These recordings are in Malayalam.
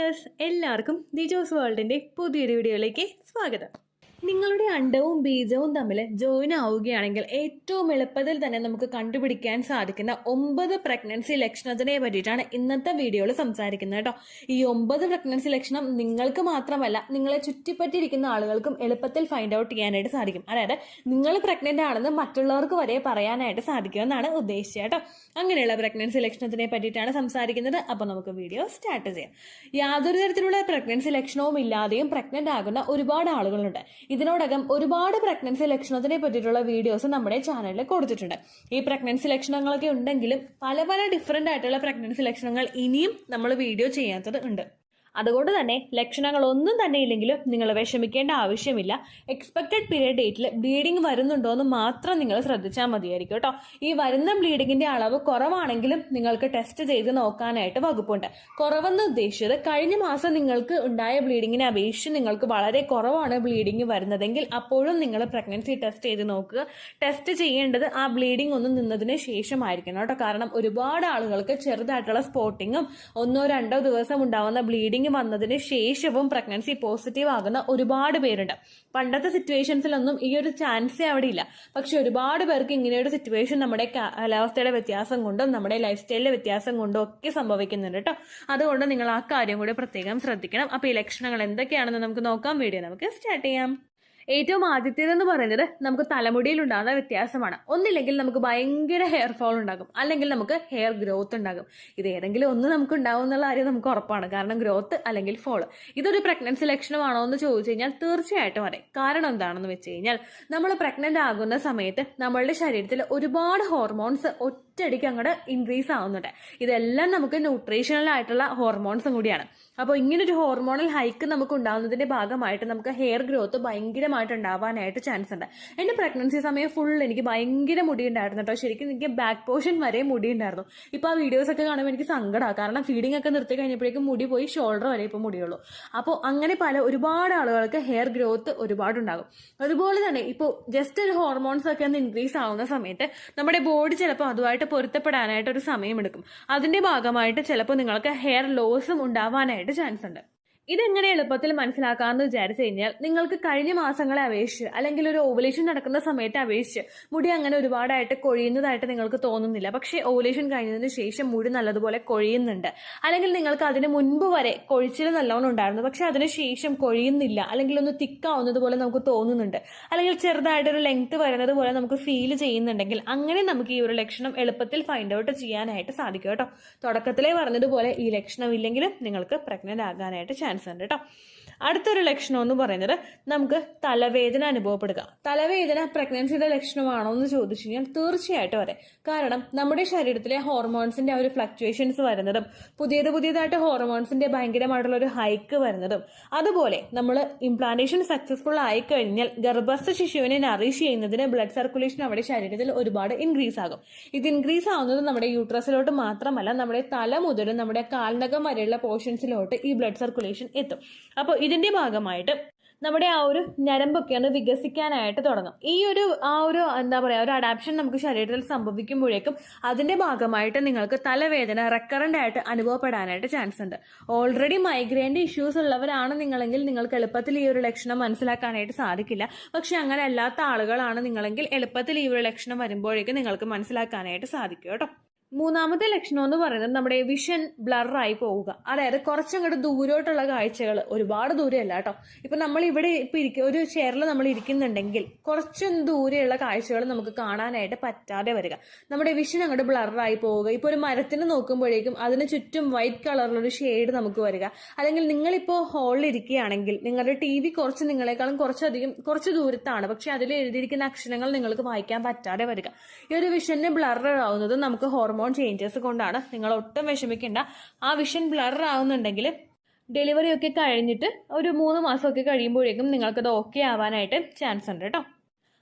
വ്യൂവേഴ്സ്, എല്ലാവർക്കും ദിജോസ് വേൾഡിന്റെ പുതിയൊരു വീഡിയോയിലേക്ക് സ്വാഗതം. നിങ്ങളുടെ അണ്ടവും ബീജവും തമ്മിൽ ജോയിൻ ആവുകയാണെങ്കിൽ ഏറ്റവും എളുപ്പത്തിൽ തന്നെ നമുക്ക് കണ്ടുപിടിക്കാൻ സാധിക്കുന്ന 9 പ്രഗ്നൻസി ലക്ഷണത്തിനെ പറ്റിയിട്ടാണ് ഇന്നത്തെ വീഡിയോയിൽ സംസാരിക്കുന്നത് കേട്ടോ. ഈ 9 പ്രഗ്നൻസി ലക്ഷണം നിങ്ങൾക്ക് മാത്രമല്ല, നിങ്ങളെ ചുറ്റിപ്പറ്റിയിരിക്കുന്ന ആളുകൾക്കും എളുപ്പത്തിൽ ഫൈൻഡ് ഔട്ട് ചെയ്യാനായിട്ട് സാധിക്കും. അതായത് നിങ്ങൾ പ്രഗ്നന്റ് ആണെന്ന് മറ്റുള്ളവർക്ക് വരെ പറയാനായിട്ട് സാധിക്കുമെന്നാണ് ഉദ്ദേശിച്ചത് കേട്ടോ. അങ്ങനെയുള്ള പ്രഗ്നൻസി ലക്ഷണത്തിനെ പറ്റിയിട്ടാണ് സംസാരിക്കുന്നത്. അപ്പൊ നമുക്ക് വീഡിയോ സ്റ്റാർട്ട് ചെയ്യാം. യാതൊരു തരത്തിലുള്ള പ്രഗ്നൻസി ലക്ഷണവും ഇല്ലാതെയും പ്രഗ്നന്റ് ആകുന്ന ഒരുപാട് ആളുകളുണ്ട്. ഇതിനോടകം ഒരുപാട് പ്രഗ്നൻസി ലക്ഷണത്തിനെ പറ്റിയിട്ടുള്ള വീഡിയോസ് നമ്മുടെ ചാനലിൽ കൊടുത്തിട്ടുണ്ട്. ഈ പ്രഗ്നൻസി ലക്ഷണങ്ങളൊക്കെ ഉണ്ടെങ്കിലും പല ഡിഫറെന്റ് ആയിട്ടുള്ള പ്രഗ്നൻസി ലക്ഷണങ്ങൾ ഇനിയും നമ്മൾ വീഡിയോ ചെയ്യാത്തത് ഉണ്ട്. അതുകൊണ്ട് തന്നെ ലക്ഷണങ്ങൾ ഒന്നും തന്നെ ഇല്ലെങ്കിലും നിങ്ങൾ വിഷമിക്കേണ്ട ആവശ്യമില്ല. എക്സ്പെക്റ്റഡ് പീരിയഡ് ഡേറ്റിൽ ബ്ലീഡിങ് വരുന്നുണ്ടോ എന്ന് മാത്രം നിങ്ങൾ ശ്രദ്ധിച്ചാൽ മതിയായിരിക്കും കേട്ടോ. ഈ വരുന്ന ബ്ലീഡിങ്ങിന്റെ അളവ് കുറവാണെങ്കിലും നിങ്ങൾക്ക് ടെസ്റ്റ് ചെയ്ത് നോക്കാനായിട്ട് വകുപ്പുണ്ട്. കുറവെന്ന് ഉദ്ദേശിച്ചത് കഴിഞ്ഞ മാസം നിങ്ങൾക്ക് ഉണ്ടായ ബ്ലീഡിങ്ങിനെ അപേക്ഷിച്ച് നിങ്ങൾക്ക് വളരെ കുറവാണ് ബ്ലീഡിങ് വരുന്നതെങ്കിൽ അപ്പോഴും നിങ്ങൾ പ്രഗ്നൻസി ടെസ്റ്റ് ചെയ്ത് നോക്കുക. ടെസ്റ്റ് ചെയ്യേണ്ടത് ആ ബ്ലീഡിങ് ഒന്ന് നിന്നതിന് ശേഷമായിരിക്കണം കേട്ടോ. കാരണം ഒരുപാട് ആളുകൾക്ക് ചെറുതായിട്ടുള്ള സ്പോട്ടിങ്ങും 1-2 ദിവസം ഉണ്ടാവുന്ന ബ്ലീഡിങ് വന്നതിന് ശേഷവും പ്രഗ്നൻസി പോസിറ്റീവ് ആകുന്ന ഒരുപാട് പേരുണ്ട്. പണ്ടത്തെ സിറ്റുവേഷൻസിലൊന്നും ഈ ഒരു ചാൻസേ അവിടെ ഇല്ല. പക്ഷെ ഒരുപാട് പേർക്ക് ഇങ്ങനെയൊരു സിറ്റുവേഷൻ നമ്മുടെ കാലാവസ്ഥയുടെ വ്യത്യാസം കൊണ്ടും നമ്മുടെ ലൈഫ് സ്റ്റൈലിലെ വ്യത്യാസം കൊണ്ടും ഒക്കെ സംഭവിക്കുന്നുണ്ട് കേട്ടോ. അതുകൊണ്ട് നിങ്ങൾ ആ കാര്യം കൂടി പ്രത്യേകം ശ്രദ്ധിക്കണം. അപ്പൊ ഈ ലക്ഷണങ്ങൾ എന്തൊക്കെയാണെന്ന് നമുക്ക് നോക്കാം. വീഡിയോ നമുക്ക് സ്റ്റാർട്ട് ചെയ്യാം. ഏറ്റവും ആദ്യത്തേതെന്ന് പറയുന്നത് നമുക്ക് തലമുടിയിൽ ഉണ്ടാകുന്ന വ്യത്യാസമാണ്. ഒന്നില്ലെങ്കിൽ നമുക്ക് ഭയങ്കര ഹെയർ ഫോൾ ഉണ്ടാകും, അല്ലെങ്കിൽ നമുക്ക് ഹെയർ ഗ്രോത്ത് ഉണ്ടാകും. ഇത് ഏതെങ്കിലും ഒന്ന് നമുക്ക് ഉണ്ടാവും എന്നുള്ള കാര്യം നമുക്ക് ഉറപ്പാണ്. കാരണം ഗ്രോത്ത് അല്ലെങ്കിൽ ഫോൾ ഇതൊരു പ്രഗ്നൻസി ലക്ഷണമാണോ എന്ന് ചോദിച്ചു കഴിഞ്ഞാൽ തീർച്ചയായിട്ടും അതെ. കാരണം എന്താണെന്ന് വെച്ച് കഴിഞ്ഞാൽ നമ്മൾ പ്രഗ്നന്റ് ആകുന്ന സമയത്ത് നമ്മളുടെ ശരീരത്തിൽ ഒരുപാട് ഹോർമോൺസ് ഒറ്റയടിക്ക് അങ്ങോട്ട് ഇൻക്രീസ് ആവുന്നുണ്ട്. ഇതെല്ലാം നമുക്ക് ന്യൂട്രീഷണൽ ആയിട്ടുള്ള ഹോർമോൺസും കൂടിയാണ്. അപ്പോൾ ഇങ്ങനൊരു ഹോർമോണൽ ഹൈക്ക് നമുക്ക് ഉണ്ടാകുന്നതിന്റെ ഭാഗമായിട്ട് നമുക്ക് ഹെയർ ഗ്രോത്ത് ഭയങ്കരമായിട്ട് ഉണ്ടാവാനായിട്ട് ചാൻസ് ഉണ്ട്. എന്റെ പ്രഗ്നൻസി സമയം ഫുൾ എനിക്ക് ഭയങ്കര മുടി ഉണ്ടായിരുന്നു കേട്ടോ. ശരിക്കും എനിക്ക് ബാക്ക് പോർഷൻ വരെ മുടി ഉണ്ടായിരുന്നു. ഇപ്പൊ ആ വീഡിയോസ് ഒക്കെ കാണുമ്പോൾ എനിക്ക് സങ്കടമാണ്. കാരണം ഫീഡിംഗ് ഒക്കെ നിർത്തി കഴിഞ്ഞപ്പോഴേക്കും മുടി പോയി ഷോൾഡർ വരെ ഇപ്പൊ മുടിയുള്ളൂ. അപ്പോൾ അങ്ങനെ ഒരുപാട് ആളുകൾക്ക് ഹെയർ ഗ്രോത്ത് ഒരുപാടുണ്ടാകും. അതുപോലെ തന്നെ ഇപ്പോൾ ജസ്റ്റ് ഒരു ഹോർമോൺസ് ഒക്കെ ഒന്ന് ഇൻക്രീസ് ആവുന്ന സമയത്ത് നമ്മുടെ ബോഡി ചിലപ്പോൾ അതുമായിട്ട് പൊരുത്തപ്പെടാനായിട്ട് ഒരു സമയമെടുക്കും. അതിന്റെ ഭാഗമായിട്ട് ചിലപ്പോൾ നിങ്ങൾക്ക് ഹെയർ ലോസും ഉണ്ടാവാനായിട്ട് ചാൻസ് ഉണ്ട്. ഇതെങ്ങനെ എളുപ്പത്തിൽ മനസ്സിലാക്കാമെന്ന് വിചാരിച്ചു കഴിഞ്ഞാൽ നിങ്ങൾക്ക് കഴിഞ്ഞ മാസങ്ങളെ അപേക്ഷിച്ച് അല്ലെങ്കിൽ ഒരു ഓവുലേഷൻ നടക്കുന്ന സമയത്തെ അപേക്ഷിച്ച് മുടി അങ്ങനെ ഒരുപാടായിട്ട് കൊഴിയുന്നതായിട്ട് നിങ്ങൾക്ക് തോന്നുന്നില്ല. പക്ഷേ ഓവുലേഷൻ കഴിഞ്ഞതിന് ശേഷം മുടി നല്ലതുപോലെ കൊഴിയുന്നുണ്ട്. അല്ലെങ്കിൽ നിങ്ങൾക്ക് അതിന് മുൻപ് വരെ കൊഴിച്ചിൽ നല്ലോണം ഉണ്ടായിരുന്നു, പക്ഷെ അതിനുശേഷം കൊഴിയുന്നില്ല, അല്ലെങ്കിൽ ഒന്ന് തിക്കാവുന്നത് പോലെ നമുക്ക് തോന്നുന്നുണ്ട്, അല്ലെങ്കിൽ ചെറുതായിട്ടൊരു ലെങ്ത് വരുന്നത് പോലെ നമുക്ക് ഫീൽ ചെയ്യുന്നുണ്ടെങ്കിൽ അങ്ങനെ നമുക്ക് ഈ ഒരു ലക്ഷണം എളുപ്പത്തിൽ ഫൈൻഡ് ഔട്ട് ചെയ്യാനായിട്ട് സാധിക്കും കേട്ടോ. തുടക്കത്തിലേ പറഞ്ഞതുപോലെ ഈ ലക്ഷണം ഇല്ലെങ്കിലും നിങ്ങൾക്ക് പ്രഗ്നന്റ് ആകാനായിട്ട് ചാൻസ് ഉണ്ട് കേട്ടോ. അടുത്തൊരു ലക്ഷണം എന്ന് പറയുന്നത് നമുക്ക് തലവേദന അനുഭവപ്പെടുക. തലവേദന പ്രഗ്നൻസിയുടെ ലക്ഷണമാണോ എന്ന് ചോദിച്ചു കഴിഞ്ഞാൽ തീർച്ചയായിട്ടും അതെ. കാരണം നമ്മുടെ ശരീരത്തിലെ ഹോർമോൺസിന്റെ ഒരു ഫ്ലക്ച്വേഷൻസ് വരുന്നതും പുതിയതായിട്ട് ഹോർമോൺസിന്റെ ഭയങ്കരമായിട്ടുള്ള ഒരു ഹൈക്ക് വരുന്നതും, അതുപോലെ നമ്മൾ ഇംപ്ലാന്റേഷൻ സക്സസ്ഫുൾ ആയി കഴിഞ്ഞാൽ ഗർഭസ്ഥ ശിശുവിനെ നറിഷ് ചെയ്യുന്നതിന് ബ്ലഡ് സർക്കുലേഷൻ നമ്മുടെ ശരീരത്തിൽ ഒരുപാട് ഇൻക്രീസ് ആകും. ഇത് ഇൻക്രീസ് ആവുന്നത് നമ്മുടെ യൂട്രസിലോട്ട് മാത്രമല്ല, നമ്മുടെ തല മുതൽ നമ്മുടെ കാൽനകം വരെയുള്ള പോർഷൻസിലോട്ട് ഈ ബ്ലഡ് സർക്കുലേഷൻ എത്തും. അപ്പോൾ ഇതിന്റെ ഭാഗമായിട്ട് നമ്മുടെ ആ ഒരു ഞരമ്പൊക്കെ ഒന്ന് വികസിക്കാനായിട്ട് തുടങ്ങും. ആ ഒരു എന്താ പറയുക, ഒരു അഡാപ്ഷൻ നമുക്ക് ശരീരത്തിൽ സംഭവിക്കുമ്പോഴേക്കും അതിന്റെ ഭാഗമായിട്ട് നിങ്ങൾക്ക് തലവേദന റെക്കറന്റ് ആയിട്ട് അനുഭവപ്പെടാനായിട്ട് ചാൻസ് ഉണ്ട്. ഓൾറെഡി മൈഗ്രെയിന്റെ ഇഷ്യൂസ് ഉള്ളവരാണ് നിങ്ങളെങ്കിൽ നിങ്ങൾക്ക് എളുപ്പത്തിൽ ഈ ഒരു ലക്ഷണം മനസ്സിലാക്കാനായിട്ട് സാധിക്കില്ല. പക്ഷെ അങ്ങനെ അല്ലാത്ത ആളുകളാണ് നിങ്ങളെങ്കിൽ എളുപ്പത്തിൽ ഈ ഒരു ലക്ഷണം വരുമ്പോഴേക്കും നിങ്ങൾക്ക് മനസ്സിലാക്കാനായിട്ട് സാധിക്കും കേട്ടോ. മൂന്നാമത്തെ ലക്ഷണം എന്ന് പറയുന്നത് നമ്മുടെ വിഷൻ ബ്ലറായി പോവുക. അതായത് കുറച്ചങ്ങോട്ട് ദൂരോട്ടുള്ള കാഴ്ചകൾ, ഒരുപാട് ദൂരമല്ല കേട്ടോ. ഇപ്പൊ നമ്മൾ ഇവിടെ ഒരു ചെയറിൽ നമ്മൾ ഇരിക്കുന്നുണ്ടെങ്കിൽ കുറച്ചൊന്ന് ദൂരെയുള്ള കാഴ്ചകൾ നമുക്ക് കാണാനായിട്ട് പറ്റാതെ വരിക. നമ്മുടെ വിഷൻ അങ്ങോട്ട് ബ്ലറായി പോവുക. ഇപ്പൊ ഒരു മരത്തിന് നോക്കുമ്പോഴേക്കും അതിന് ചുറ്റും വൈറ്റ് കളറിലൊരു ഷെയ്ഡ് നമുക്ക് വരിക. അല്ലെങ്കിൽ നിങ്ങളിപ്പോ ഹാളിൽ ഇരിക്കുകയാണെങ്കിൽ നിങ്ങളുടെ TV നിങ്ങളെക്കാളും കുറച്ച് ദൂരത്താണ്, പക്ഷെ അതിൽ എഴുതിയിരിക്കുന്ന അക്ഷരങ്ങൾ നിങ്ങൾക്ക് വായിക്കാൻ പറ്റാതെ വരിക. ഈ ഒരു വിഷന് ബ്ലർ ആവുന്നത് നമുക്ക് ഹോർമോൺ ചേഞ്ചസ് കൊണ്ടാണ്. നിങ്ങൾ ഒട്ടും വിഷമിക്കേണ്ട. ആ വിഷൻ ബ്ലർ ആവുന്നുണ്ടെങ്കിൽ ഡെലിവറി ഒക്കെ കഴിഞ്ഞിട്ട് ഒരു 3 മാസമൊക്കെ കഴിയുമ്പോഴേക്കും നിങ്ങൾക്കത് ഓക്കെ ആവാനായിട്ട് ചാൻസ് ഉണ്ട് കേട്ടോ.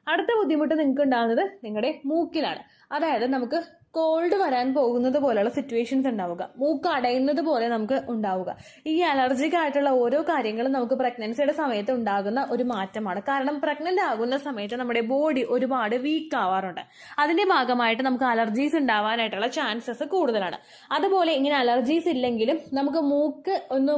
അടുത്ത ബുദ്ധിമുട്ട് നിങ്ങൾക്ക് ഉണ്ടാകുന്നത് നിങ്ങളുടെ മൂക്കിലാണ്. അതായത് നമുക്ക് കോൾഡ് വരാൻ പോകുന്നത് പോലെയുള്ള സിറ്റുവേഷൻസ് ഉണ്ടാവുക, മൂക്ക് അടയുന്നത് പോലെ നമുക്ക് ഉണ്ടാവുക. ഈ അലർജിക് ആയിട്ടുള്ള ഓരോ കാര്യങ്ങളും നമുക്ക് പ്രഗ്നൻസിയുടെ സമയത്ത് ഉണ്ടാകുന്ന ഒരു മാറ്റമാണ്. കാരണം പ്രഗ്നന്റ് ആകുന്ന സമയത്ത് നമ്മുടെ ബോഡി ഒരുപാട് വീക്ക് ആവാറുണ്ട്. അതിന്റെ ഭാഗമായിട്ട് നമുക്ക് അലർജീസ് ഉണ്ടാവാനായിട്ടുള്ള ചാൻസസ് കൂടുതലാണ്. അതുപോലെ ഇങ്ങനെ അലർജീസ് ഇല്ലെങ്കിലും നമുക്ക്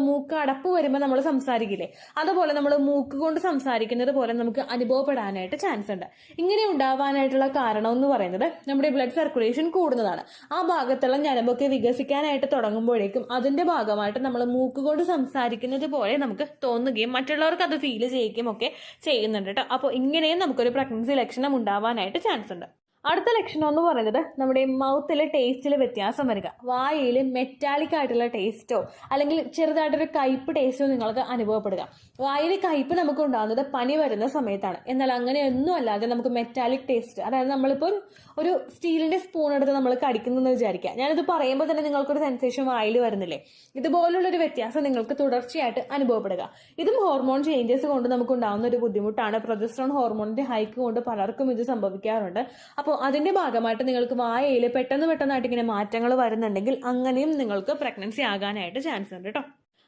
മൂക്ക് അടപ്പ് വരുമ്പോൾ നമ്മൾ സംസാരിക്കില്ലേ, അതുപോലെ നമ്മൾ മൂക്ക് കൊണ്ട് സംസാരിക്കുന്നത് പോലെ നമുക്ക് അനുഭവപ്പെടാനായിട്ട് ചാൻസ് ഉണ്ട്. ഇങ്ങനെ ഉണ്ടാവാനായിട്ടുള്ള കാരണം എന്ന് പറയുന്നത് നമ്മുടെ ബ്ലഡ് സർക്കുലേഷൻ കൂടുന്നതാണ്. ആ ഭാഗത്തുള്ള ഞരമ്പൊക്കെ വികസിക്കാനായിട്ട് തുടങ്ങുമ്പോഴേക്കും അതിന്റെ ഭാഗമായിട്ട് നമ്മൾ മൂക്ക് കൊണ്ട് സംസാരിക്കുന്നത് പോലെ നമുക്ക് തോന്നുകയും മറ്റുള്ളവർക്ക് അത് ഫീൽ ചെയ്യുകയും ഒക്കെ ചെയ്യുന്നുണ്ട് കേട്ടോ. അപ്പോൾ ഇങ്ങനെയും നമുക്കൊരു പ്രഗ്നൻസി ലക്ഷണം ഉണ്ടാവാനായിട്ട് ചാൻസ് ഉണ്ട്. അടുത്ത ലക്ഷണം എന്ന് പറയുന്നത് നമ്മുടെ മൗത്തിലെ ടേസ്റ്റിൽ വ്യത്യാസം വരിക. വായിൽ മെറ്റാലിക് ആയിട്ടുള്ള ടേസ്റ്റോ അല്ലെങ്കിൽ ചെറുതായിട്ടൊരു കയ്പ് ടേസ്റ്റോ നിങ്ങൾക്ക് അനുഭവപ്പെടുക. വായിൽ കയ്പ് നമുക്ക് ഉണ്ടാകുന്നത് പനി വരുന്ന സമയത്താണ്. എന്നാൽ അങ്ങനെയൊന്നും അല്ലാതെ നമുക്ക് മെറ്റാലിക് ടേസ്റ്റ്, അതായത് നമ്മളിപ്പോൾ ഒരു സ്റ്റീലിന്റെ സ്പൂൺ എടുത്ത് നമ്മൾ കടിക്കുന്നു വിചാരിക്കുക. ഞാനിത് പറയുമ്പോൾ തന്നെ നിങ്ങൾക്കൊരു സെൻസേഷൻ വായിൽ വരുന്നില്ലേ? ഇതുപോലുള്ളൊരു വ്യത്യാസം നിങ്ങൾക്ക് തുടർച്ചയായിട്ട് അനുഭവപ്പെടുക. ഇതും ഹോർമോൺ ചേഞ്ചസ് കൊണ്ട് നമുക്ക് ഉണ്ടാകുന്ന ഒരു ബുദ്ധിമുട്ടാണ്. പ്രൊജസ്ട്രോൺ ഹോർമോണിന്റെ ഹൈക്ക് കൊണ്ട് പലർക്കും ഇത് സംഭവിക്കാറുണ്ട്. അപ്പോൾ അതിന്റെ ഭാഗമായിട്ട് നിങ്ങൾക്ക് വായയിൽ പെട്ടെന്നായിട്ട് ഇങ്ങനെ മാറ്റങ്ങൾ വരുന്നുണ്ടെങ്കിൽ അങ്ങനെയും നിങ്ങൾക്ക് പ്രഗ്നൻസി ആകാനായിട്ട് ചാൻസ് ഉണ്ട് കേട്ടോ.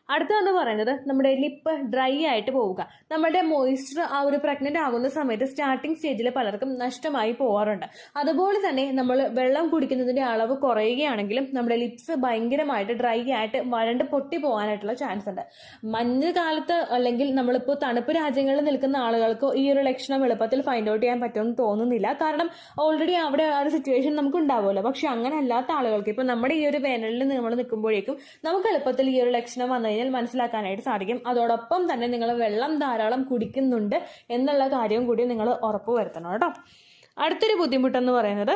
അടുത്തതെന്ന് പറയുന്നത് നമ്മുടെ ലിപ്പ് ഡ്രൈ ആയിട്ട് പോവുക. നമ്മുടെ മോയ്സ്ചർ ആ ഒരു പ്രഗ്നന്റ് ആകുന്ന സമയത്ത് സ്റ്റാർട്ടിംഗ് സ്റ്റേജിൽ പലർക്കും നഷ്ടമായി പോകാറുണ്ട്. അതുപോലെ തന്നെ നമ്മൾ വെള്ളം കുടിക്കുന്നതിന്റെ അളവ് കുറയുകയാണെങ്കിലും നമ്മുടെ ലിപ്സ് ഭയങ്കരമായിട്ട് ഡ്രൈ ആയിട്ട് വരണ്ട് പൊട്ടി പോകാനായിട്ടുള്ള ചാൻസ് ഉണ്ട്. മഞ്ഞ് കാലത്ത് അല്ലെങ്കിൽ നമ്മളിപ്പോൾ തണുപ്പ് രാജ്യങ്ങളിൽ നിൽക്കുന്ന ആളുകൾക്ക് ഈ ഒരു ലക്ഷണം എളുപ്പത്തിൽ ഫൈൻഡ് ഔട്ട് ചെയ്യാൻ പറ്റുമെന്ന് തോന്നുന്നില്ല. കാരണം ഓൾറെഡി അവിടെ ആ ഒരു സിറ്റുവേഷൻ നമുക്ക് ഉണ്ടാവുമല്ലോ. പക്ഷെ അങ്ങനെ അല്ലാത്ത ആളുകൾക്ക് ഇപ്പൊ നമ്മുടെ ഈ ഒരു വേനലിൽ നമ്മൾ നിൽക്കുമ്പോഴേക്കും നമുക്ക് എളുപ്പത്തിൽ ഈ ഒരു ലക്ഷണം വന്നു മനസ്സിലാക്കാനായിട്ട് സാധിക്കും. അതോടൊപ്പം തന്നെ നിങ്ങൾ വെള്ളം ധാരാളം കുടിക്കുന്നുണ്ട് എന്നുള്ള കാര്യം കൂടി നിങ്ങൾ ഉറപ്പുവരുത്തണം കേട്ടോ. അടുത്തൊരു ബുദ്ധിമുട്ടെന്ന് പറയുന്നത്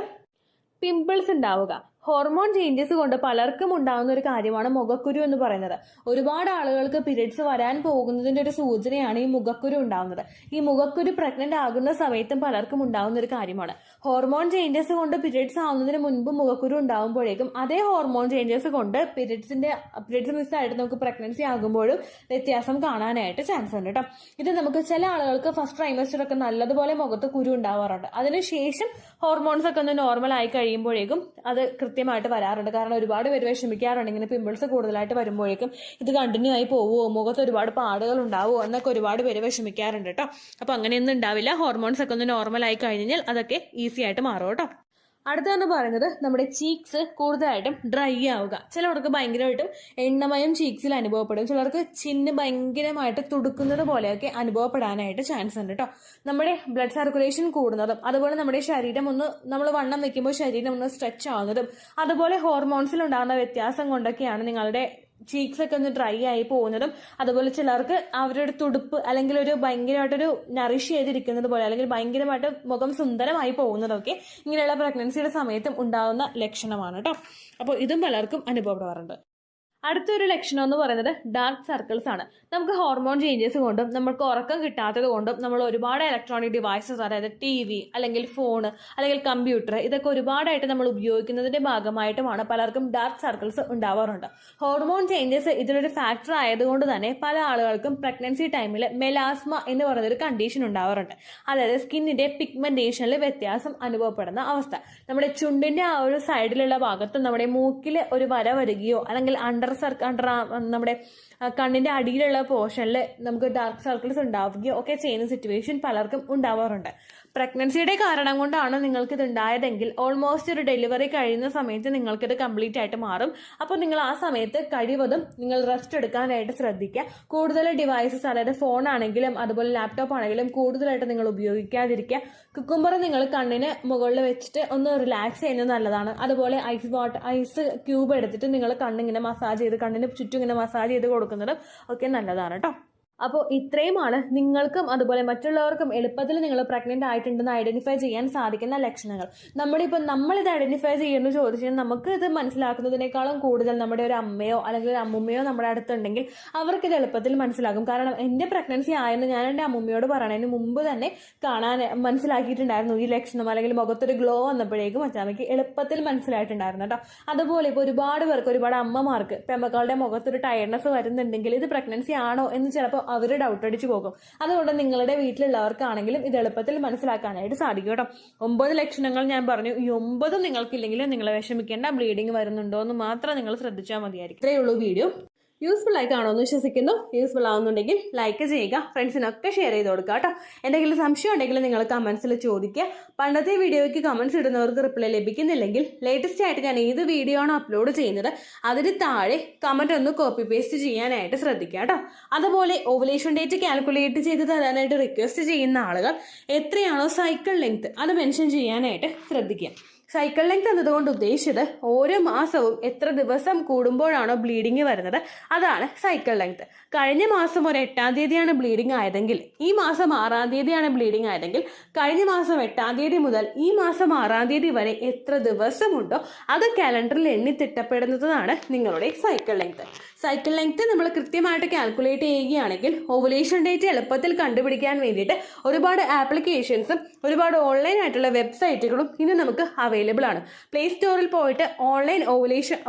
പിമ്പിൾസ് ഉണ്ടാവുക. ഹോർമോൺ ചേഞ്ചസ് കൊണ്ട് പലർക്കും ഉണ്ടാകുന്ന ഒരു കാര്യമാണ് മുഖക്കുരു എന്ന് പറയുന്നത്. ഒരുപാട് ആളുകൾക്ക് പീരിയഡ്സ് വരാൻ പോകുന്നതിന്റെ ഒരു സൂചനയാണ് ഈ മുഖക്കുരു ഉണ്ടാവുന്നത്. ഈ മുഖക്കുരു പ്രഗ്നന്റ് ആകുന്ന സമയത്തും പലർക്കും ഉണ്ടാകുന്ന ഒരു കാര്യമാണ്. ഹോർമോൺ ചേഞ്ചസ് കൊണ്ട് പീരിയഡ്സ് ആവുന്നതിന് മുൻപ് മുഖക്കുരു ഉണ്ടാകുമ്പോഴേക്കും അതേ ഹോർമോൺ ചേഞ്ചസ് കൊണ്ട് പീരിയഡ്സ് മിസ്സായിട്ട് നമുക്ക് പ്രഗ്നൻസി ആകുമ്പോഴും വ്യത്യാസം കാണാനായിട്ട് ചാൻസ് ഉണ്ട് കേട്ടോ. ഇത് നമുക്ക് ചില ആളുകൾക്ക് ഫസ്റ്റ് ട്രൈമസ്റ്റർ ഒക്കെ നല്ലതുപോലെ മുഖത്ത് കുരു ഉണ്ടാവാറുണ്ട്. അതിനുശേഷം ഹോർമോൺസ് ഒക്കെ ഒന്ന് നോർമൽ ആയി കഴിയുമ്പോഴേക്കും അത് കൃത്യമായിട്ട് വരാറുണ്ട്. കാരണം ഒരുപാട് പേര് വിഷമിക്കാറുണ്ട് ഇങ്ങനെ പിമ്പിൾസ് കൂടുതലായിട്ട് വരുമ്പോഴേക്കും ഇത് കണ്ടിന്യൂ ആയി പോവുമോ, മുഖത്ത് ഒരുപാട് പാടുകൾ ഉണ്ടാവുമോ എന്നൊക്കെ ഒരുപാട് പേര് വിഷമിക്കാറുണ്ട് കേട്ടോ. അപ്പൊ അങ്ങനെയൊന്നും ഉണ്ടാവില്ല. ഹോർമോൺസ് ഒക്കെ ഒന്ന് നോർമൽ ആയി കഴിഞ്ഞാൽ അതൊക്കെ ഈസി ആയിട്ട് മാറും കേട്ടോ. അടുത്തെന്ന് പറയുന്നത് നമ്മുടെ ചീക്സ് കൂടുതലായിട്ടും ഡ്രൈ ആവുക. ചിലവർക്ക് ഭയങ്കരമായിട്ടും എണ്ണമയം ചീക്സിൽ അനുഭവപ്പെടും. ചിലർക്ക് ചിന്ന് ഭയങ്കരമായിട്ട് തുടുക്കുന്നത് പോലെയൊക്കെ അനുഭവപ്പെടാനായിട്ട് ചാൻസ് ഉണ്ട് കേട്ടോ. നമ്മുടെ ബ്ലഡ് സർക്കുലേഷൻ കൂടുന്നതും അതുപോലെ നമ്മുടെ ശരീരം നമ്മൾ വണ്ണം വെക്കുമ്പോൾ ശരീരം ഒന്ന് സ്ട്രെച്ച് ആവുന്നതും അതുപോലെ ഹോർമോൺസിൽ ഉണ്ടാകുന്ന വ്യത്യാസം കൊണ്ടൊക്കെയാണ് നിങ്ങളുടെ ചീക്സ് ഒക്കെ ഒന്ന് ഡ്രൈ ആയി പോകുന്നതും അതുപോലെ ചിലർക്ക് അവരുടെ തുടുപ്പ് അല്ലെങ്കിൽ ഒരു ഭയങ്കരമായിട്ടൊരു നറിഷ് ചെയ്തിരിക്കുന്നത് പോലെ അല്ലെങ്കിൽ ഭയങ്കരമായിട്ട് മുഖം സുന്ദരമായി പോകുന്നതൊക്കെ ഇങ്ങനെയുള്ള പ്രഗ്നൻസിയുടെ സമയത്തും ഉണ്ടാകുന്ന ലക്ഷണമാണ് കേട്ടോ. അപ്പോൾ ഇതും പലർക്കും അനുഭവപ്പെടാറുണ്ട്. അടുത്തൊരു ലക്ഷണം എന്ന് പറയുന്നത് ഡാർക്ക് സർക്കിൾസ് ആണ്. നമുക്ക് ഹോർമോൺ ചേഞ്ചസ് കൊണ്ടും നമുക്ക് ഉറക്കം കിട്ടാത്തത് കൊണ്ടും നമ്മൾ ഒരുപാട് ഇലക്ട്രോണിക് ഡിവൈസസ്, അതായത് TV അല്ലെങ്കിൽ ഫോണ് അല്ലെങ്കിൽ കമ്പ്യൂട്ടർ, ഇതൊക്കെ ഒരുപാടായിട്ട് നമ്മൾ ഉപയോഗിക്കുന്നതിന്റെ ഭാഗമായിട്ടുമാണ് പലർക്കും ഡാർക്ക് സർക്കിൾസ് ഉണ്ടാവാറുണ്ട്. ഹോർമോൺ ചേഞ്ചസ് ഇതിലൊരു ഫാക്ടർ ആയതുകൊണ്ട് തന്നെ പല ആളുകൾക്കും പ്രഗ്നൻസി ടൈമിൽ മെലാസ്മ എന്ന് പറയുന്നൊരു കണ്ടീഷൻ ഉണ്ടാവാറുണ്ട്. അതായത് സ്കിന്നിന്റെ പിഗ്മെന്റേഷനിൽ വ്യത്യാസം അനുഭവപ്പെടുന്ന അവസ്ഥ. നമ്മുടെ ചുണ്ടിന്റെ ആ ഒരു സൈഡിലുള്ള ഭാഗത്ത് നമ്മുടെ മൂക്കിൽ ഒരു വര വരികയോ അല്ലെങ്കിൽ നമ്മുടെ കണ്ണിന്റെ അടിയിലുള്ള പോർഷനിൽ നമുക്ക് ഡാർക്ക് സർക്കിൾസ് ഉണ്ടാവുകയോ ഒക്കെ ചെയ്യുന്ന സിറ്റുവേഷൻ പലർക്കും ഉണ്ടാവാറുണ്ട്. പ്രഗ്നൻസിയുടെ കാരണം കൊണ്ടാണ് നിങ്ങൾക്കിത് ഉണ്ടായതെങ്കിൽ ഓൾമോസ്റ്റ് ഒരു ഡെലിവറി കഴിയുന്ന സമയത്ത് നിങ്ങൾക്കിത് കംപ്ലീറ്റ് ആയിട്ട് മാറും. അപ്പോൾ നിങ്ങൾ ആ സമയത്ത് കഴിവതും നിങ്ങൾ റെസ്റ്റ് എടുക്കാനായിട്ട് ശ്രദ്ധിക്കുക. കൂടുതൽ ഡിവൈസസ്, അതായത് ഫോൺ ആണെങ്കിലും അതുപോലെ ലാപ്ടോപ്പ് ആണെങ്കിലും കൂടുതലായിട്ട് നിങ്ങൾ ഉപയോഗിക്കാതിരിക്കുക. കുക്കുംബർ നിങ്ങൾ കണ്ണിന് മുകളിൽ വെച്ചിട്ട് ഒന്ന് റിലാക്സ് ചെയ്യുന്നത് നല്ലതാണ്. അതുപോലെ ഐസ് ക്യൂബ് എടുത്തിട്ട് നിങ്ങൾ കണ്ണിങ്ങനെ മസാജ് ചെയ്ത് കണ്ണിന് ചുറ്റും ഇങ്ങനെ മസാജ് ചെയ്ത് കൊടുക്കുന്നതും ഒക്കെ നല്ലതാണ് കേട്ടോ. അപ്പോൾ ഇത്രയുമാണ് നിങ്ങൾക്കും അതുപോലെ മറ്റുള്ളവർക്കും എളുപ്പത്തിൽ നിങ്ങൾ പ്രഗ്നന്റ് ആയിട്ടുണ്ടെന്ന് ഐഡന്റിഫൈ ചെയ്യാൻ സാധിക്കുന്ന ലക്ഷണങ്ങൾ. നമ്മളിത് ഐഡന്റിഫൈ ചെയ്യുമെന്ന് ചോദിച്ചാൽ നമുക്ക് ഇത് മനസ്സിലാക്കുന്നതിനേക്കാളും കൂടുതൽ നമ്മുടെ ഒരു അമ്മയോ അല്ലെങ്കിൽ ഒരു അമ്മുമ്മയോ നമ്മുടെ അടുത്തുണ്ടെങ്കിൽ അവർക്കിത് എളുപ്പത്തിൽ മനസ്സിലാകും. കാരണം എൻ്റെ പ്രഗ്നൻസി ആയെന്ന് ഞാൻ എൻ്റെ അമ്മുമ്മയോട് പറയണതിന് മുമ്പ് തന്നെ മനസ്സിലാക്കിയിട്ടുണ്ടായിരുന്നു ഈ ലക്ഷണം. അല്ലെങ്കിൽ മുഖത്തൊരു ഗ്ലോ വന്നപ്പോഴേക്കും അച്ചാമ്മയ്ക്ക് എളുപ്പത്തിൽ മനസ്സിലായിട്ടുണ്ടായിരുന്നു കേട്ടോ. അതുപോലെ ഇപ്പോൾ ഒരുപാട് പേർക്ക്, ഒരുപാട് അമ്മമാർക്ക് പെമ്മക്കളുടെ മുഖത്തൊരു ടയർനെസ് വരുന്നുണ്ടെങ്കിൽ ഇത് പ്രഗ്നൻസി ആണോ എന്ന് ചിലപ്പോൾ അവർ ഡൗട്ട് അടിച്ച് പോകും. അതുകൊണ്ട് നിങ്ങളുടെ വീട്ടിലുള്ളവർക്കാണെങ്കിലും ഇത് എളുപ്പത്തിൽ മനസ്സിലാക്കാനായിട്ട് സാധിക്കും കേട്ടോ. 9 ലക്ഷണങ്ങൾ ഞാൻ പറഞ്ഞു. ഈ 9 നിങ്ങൾക്കില്ലെങ്കിലും നിങ്ങൾ വിഷമിക്കേണ്ട. ബ്ലീഡിങ് വരുന്നുണ്ടോ എന്ന് മാത്രം നിങ്ങൾ ശ്രദ്ധിച്ചാൽ മതിയായിരിക്കും. ഇത്രയേ ഉള്ളൂ വീഡിയോ. യൂസ്ഫുൾ ആയി കാണുമെന്ന് വിശ്വസിക്കുന്നു. യൂസ്ഫുൾ ആവുന്നുണ്ടെങ്കിൽ ലൈക്ക് ചെയ്യുക, ഫ്രണ്ട്സിനൊക്കെ ഷെയർ ചെയ്ത് കൊടുക്കുക കേട്ടോ. എന്തെങ്കിലും സംശയം ഉണ്ടെങ്കിൽ നിങ്ങൾ കമൻസിൽ ചോദിക്കുക. പണ്ടത്തെ വീഡിയോയ്ക്ക് കമൻസ് ഇടുന്നവർക്ക് റിപ്ലൈ ലഭിക്കുന്നില്ലെങ്കിൽ ലേറ്റസ്റ്റ് ആയിട്ട് ഞാൻ ഏത് വീഡിയോ ആണോ അപ്ലോഡ് ചെയ്യുന്നത് അതിന് താഴെ കമൻറ്റ് ഒന്ന് കോപ്പി പേസ്റ്റ് ചെയ്യാനായിട്ട് ശ്രദ്ധിക്കുക കേട്ടോ. അതുപോലെ ഓവുലേഷൻ ഡേറ്റ് കാൽക്കുലേറ്റ് ചെയ്ത് തരാനായിട്ട് റിക്വസ്റ്റ് ചെയ്യുന്ന ആളുകൾ എത്രയാണോ സൈക്കിൾ ലെങ്ത് അത് മെൻഷൻ ചെയ്യാനായിട്ട് ശ്രദ്ധിക്കുക. സൈക്കിൾ ലെങ്ത് എന്നതുകൊണ്ട് ഉദ്ദേശിച്ചത് ഓരോ മാസവും എത്ര ദിവസം കൂടുമ്പോഴാണോ ബ്ലീഡിങ് വരുന്നത് അതാണ് സൈക്കിൾ ലെങ്ത്. കഴിഞ്ഞ മാസം ഒരു 8-ാം തീയതിയാണ് ബ്ലീഡിങ് ആയതെങ്കിൽ ഈ മാസം 6-ാം തീയതിയാണ് ബ്ലീഡിങ് ആയതെങ്കിൽ കഴിഞ്ഞ മാസം 8-ാം തീയതി മുതൽ ഈ മാസം 6-ാം തീയതി വരെ എത്ര ദിവസമുണ്ടോ അത് കാലണ്ടറിൽ എണ്ണി തിട്ടപ്പെടുന്നതാണ് നിങ്ങളുടെ സൈക്കിൾ ലെങ്ത്. സൈക്കിൾ ലെങ്ത് നമ്മൾ കൃത്യമായിട്ട് കാൽക്കുലേറ്റ് ചെയ്യുകയാണെങ്കിൽ ഓവുലേഷൻ ഡേറ്റ് എളുപ്പത്തിൽ കണ്ടുപിടിക്കാൻ വേണ്ടിയിട്ട് ഒരുപാട് ആപ്ലിക്കേഷൻസും ഒരുപാട് ഓൺലൈൻ ആയിട്ടുള്ള വെബ്സൈറ്റുകളും ഇന്ന് നമുക്ക് അവൈലബിൾ ആണ്. പ്ലേ സ്റ്റോറിൽ പോയിട്ട് ഓൺലൈൻ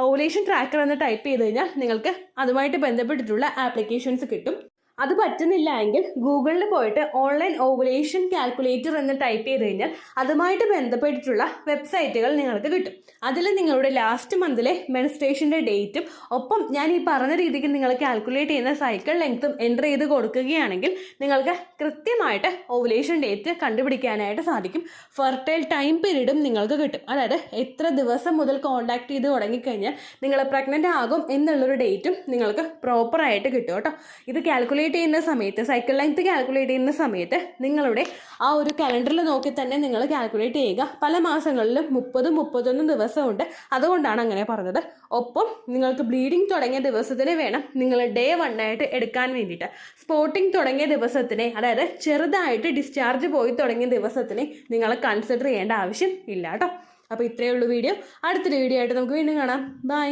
ഓവുലേഷൻ ട്രാക്കർ എന്ന് ടൈപ്പ് ചെയ്ത് കഴിഞ്ഞാൽ നിങ്ങൾക്ക് അതുമായിട്ട് ബന്ധപ്പെട്ടിട്ടുള്ള ആപ്ലിക്കേഷൻസ് കിട്ടും. അത് പറ്റുന്നില്ല എങ്കിൽ ഗൂഗിളിൽ പോയിട്ട് ഓൺലൈൻ ഓവുലേഷൻ കാൽക്കുലേറ്റർ എന്ന് ടൈപ്പ് ചെയ്ത് കഴിഞ്ഞാൽ അതുമായിട്ട് ബന്ധപ്പെട്ടിട്ടുള്ള വെബ്സൈറ്റുകൾ നിങ്ങൾക്ക് കിട്ടും. അതിൽ നിങ്ങളുടെ ലാസ്റ്റ് മന്തിലെ മെൻസ്ട്രേഷൻ്റെ ഡേറ്റും ഒപ്പം ഞാൻ ഈ പറഞ്ഞ രീതിക്ക് നിങ്ങൾ കാൽക്കുലേറ്റ് ചെയ്യുന്ന സൈക്കിൾ ലെങ്ത്തും എൻ്റർ ചെയ്ത് കൊടുക്കുകയാണെങ്കിൽ നിങ്ങൾക്ക് കൃത്യമായിട്ട് ഓവുലേഷൻ ഡേറ്റ് കണ്ടുപിടിക്കാനായിട്ട് സാധിക്കും. ഫെർട്ടൈൽ ടൈം പീരീഡും നിങ്ങൾക്ക് കിട്ടും. അതായത് എത്ര ദിവസം മുതൽ കോൺടാക്ട് ചെയ്ത് തുടങ്ങിക്കഴിഞ്ഞാൽ നിങ്ങൾ പ്രഗ്നൻ്റ് ആകും എന്നുള്ളൊരു ഡേറ്റും നിങ്ങൾക്ക് പ്രോപ്പറായിട്ട് കിട്ടും കേട്ടോ. ഇത് കാൽക്കുലേറ്റ് ചെയ്യുന്ന സമയത്ത് സൈക്കിൾ ലെങ്ത് കാൽക്കുലേറ്റ് ചെയ്യുന്ന സമയത്ത് നിങ്ങളുടെ ആ ഒരു കലണ്ടറിൽ നോക്കി തന്നെ നിങ്ങൾ കാൽക്കുലേറ്റ് ചെയ്യുക. പല മാസങ്ങളിലും 30-31 ദിവസമുണ്ട്. അതുകൊണ്ടാണ് അങ്ങനെ പറഞ്ഞത്. ഒപ്പം നിങ്ങൾക്ക് ബ്ലീഡിങ് തുടങ്ങിയ ദിവസത്തിന് വേണം നിങ്ങൾ ഡേ 1 ആയിട്ട് എടുക്കാൻ വേണ്ടിയിട്ട്. സ്പോട്ടിങ് തുടങ്ങിയ ദിവസത്തിനെ അതായത് ചെറുതായിട്ട് ഡിസ്ചാർജ് പോയി തുടങ്ങിയ ദിവസത്തിനെ നിങ്ങൾ കൺസിഡർ ചെയ്യേണ്ട ആവശ്യം ഇല്ല കേട്ടോ. അപ്പോൾ ഇത്രയേ ഉള്ളൂ വീഡിയോ. അടുത്തൊരു വീഡിയോ ആയിട്ട് നമുക്ക് വീണ്ടും കാണാം. ബൈ.